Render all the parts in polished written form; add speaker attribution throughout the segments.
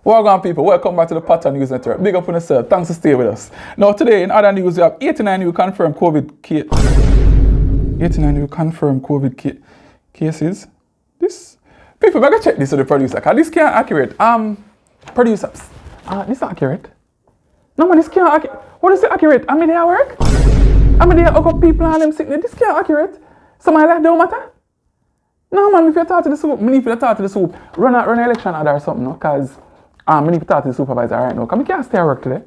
Speaker 1: Welcome people, welcome back to the Patwa News Network. Big up on yourself, thanks for staying with us. Now today in other news we have 89 new confirmed COVID cases. This people better check this with the producer, cause this can't accurate. Producers. This not accurate. No man, this can't accurate. What is it accurate? I mean they work? I mean they hook people and them sick. This can't accurate. Somebody like don't matter? No man, if you talk to the soup, run an election order or something, no? Cause I need to talk to the supervisor right now. Come, I can't stay at work today.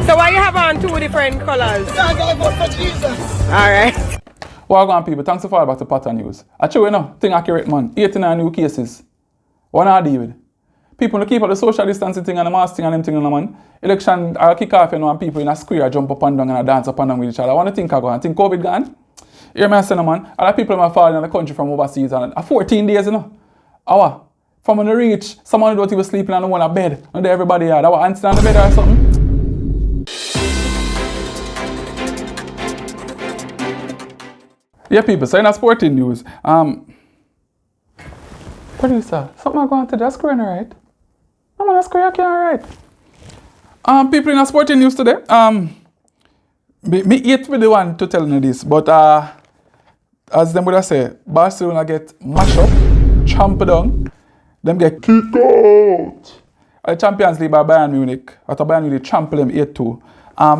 Speaker 2: So why you have on two different colors?
Speaker 3: I'm going to vote for Jesus.
Speaker 2: Alright.
Speaker 1: Welcome people, thanks for following back to Patwa News. Actually, you know, thing accurate man, 89 new cases. What I deal with? People keep up the social distancing thing and the mask thing and them thing, man. Election, I'll kick off, you know, and people in a square jump up and down and dance up and down with each other. I want to think I go and think COVID gone. Hear me say, man, a lot of people are falling in the country from overseas and 14 days, you know. From when they reach, someone don't even sleeping on the one bed. And everybody had our auntie on the bed or something. Yeah, people, so in a sporting news, producer, something going to the screen, right? I'm on the screen, okay, alright. People in a sporting news today, me hate with the one to tell you this, but as them would have say, Barcelona get mashed up, trampled down, them get kicked out. The Champions League by Bayern Munich, after Bayern Munich trample them 8-2.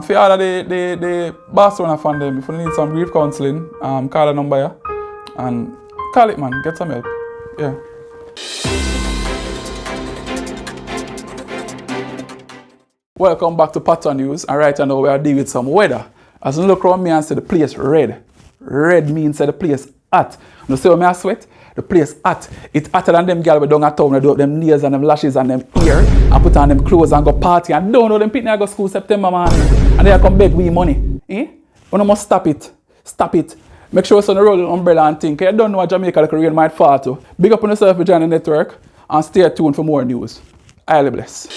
Speaker 1: For all of the Barcelona fan them, if you need some grief counseling, call a number here, and call it man, get some help, yeah. Welcome back to Patwa News, and right now we are dealing with some weather. As you look around me and say the place red. Red means the place hot. You see when I sweat? The place hot. It's hotter than them girls down at town. They do up them nails and them lashes and them ear and put on them clothes and go party. And don't know them people go school September morning. And they come beg we money. You must stop it. Stop it. Make sure it's on the road with umbrella and think. You don't know what Jamaica the rain might fall to. Big up on yourself with the network and stay tuned for more news. I'll bless.